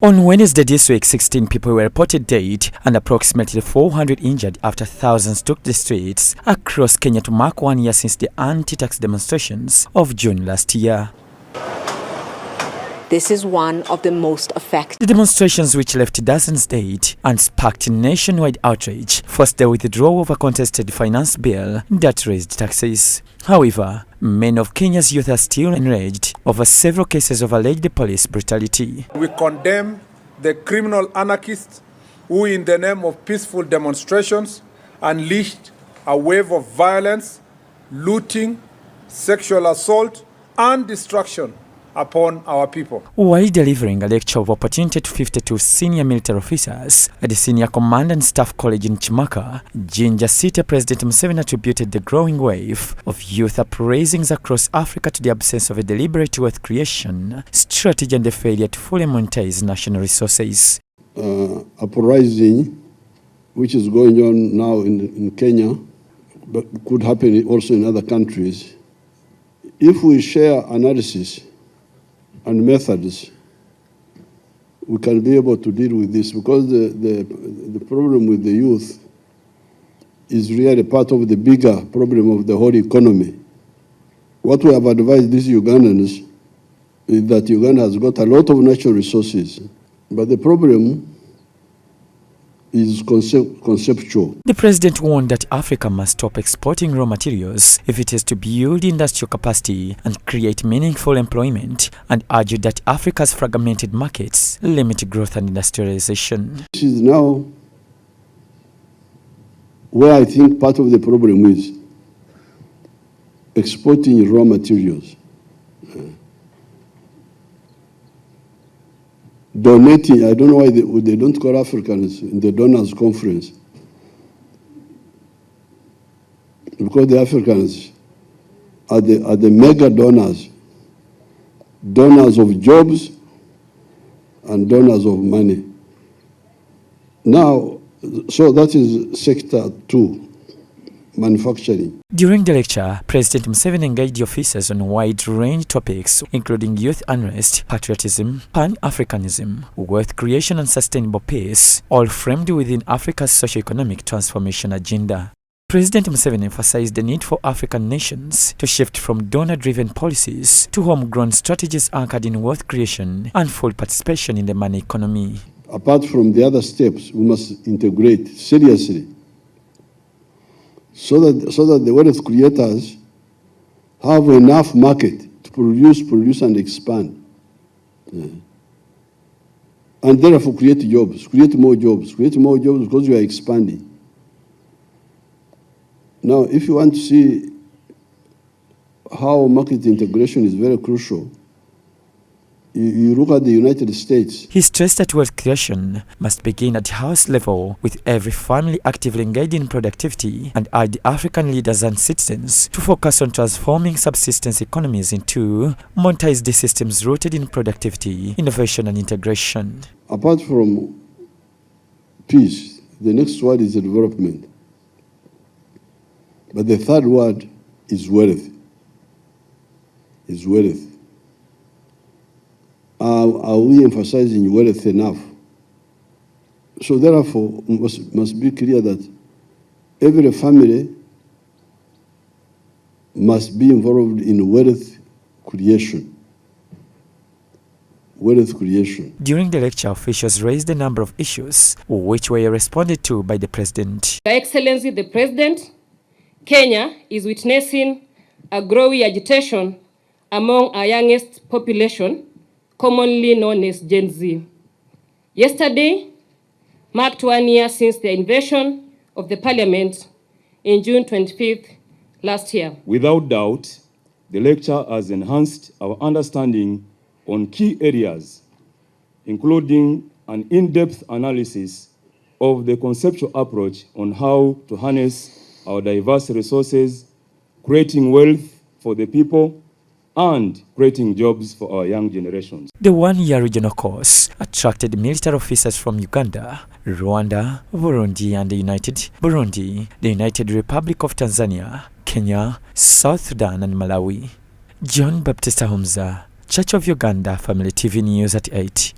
On Wednesday this week, 16 people were reported dead and approximately 400 injured after thousands took the streets across Kenya to mark 1 year since the anti-tax demonstrations of June last year. This is one of the most affected. The demonstrations, which left dozens dead and sparked nationwide outrage, forced the withdrawal of a contested finance bill that raised taxes. However, many of Kenya's youth are still enraged over several cases of alleged police brutality. We condemn the criminal anarchists who, in the name of peaceful demonstrations, unleashed a wave of violence, looting, sexual assault, and destruction upon our people. While delivering a lecture of opportunity to 52 senior military officers at the Senior Command and Staff College in Chimaka, Jinja City President Museveni attributed the growing wave of youth uprisings across Africa to the absence of a deliberate wealth creation strategy and the failure to fully monetize national resources. Uprising, which is going on now in Kenya, but could happen also in other countries. If we share analysis and methods, we can be able to deal with this, because the problem with the youth is really part of the bigger problem of the whole economy. What we have advised these Ugandans is that Uganda has got a lot of natural resources, but the problem is conceptual. The president warned that Africa must stop exporting raw materials if it is to build industrial capacity and create meaningful employment, and argued that Africa's fragmented markets limit growth and industrialization. This is now where I think part of the problem is exporting raw materials. Donating, I don't know why they don't call Africans in the donors conference. Because the Africans are the mega donors, donors of jobs and donors of money. Now, so that is sector 2. Manufacturing. During the lecture, President Museveni engaged the officers on wide-range topics, including youth unrest, patriotism, Pan-Africanism, wealth creation and sustainable peace, all framed within Africa's socio-economic transformation agenda. President Museveni emphasized the need for African nations to shift from donor-driven policies to homegrown strategies anchored in wealth creation and full participation in the money economy. Apart from the other steps, we must integrate seriously so that the wealth creators have enough market to produce and expand. And therefore create jobs, create more jobs because we are expanding. Now, if you want to see how market integration is very crucial, you look at the United States. He stressed that wealth creation must begin at house level, with every family actively engaged in productivity, and urged African leaders and citizens to focus on transforming subsistence economies into monetized systems rooted in productivity, innovation and integration. Apart from peace, the next word is development. But the third word is wealth. Are we emphasizing wealth enough? So therefore, must be clear that every family must be involved in wealth creation. During the lecture, officials raised a number of issues, which were responded to by the President. Your Excellency the President, Kenya is witnessing a growing agitation among our youngest population, commonly known as Gen Z. Yesterday marked 1 year since the invasion of the Parliament in June 25th last year. Without doubt, the lecture has enhanced our understanding on key areas, including an in-depth analysis of the conceptual approach on how to harness our diverse resources, creating wealth for the people, and creating jobs for our young generations. The one-year regional course attracted military officers from Uganda, Rwanda, Burundi, and the United Republic of Tanzania, Kenya, South Sudan, and Malawi. John Baptista Humza, Church of Uganda, Family TV News at 8.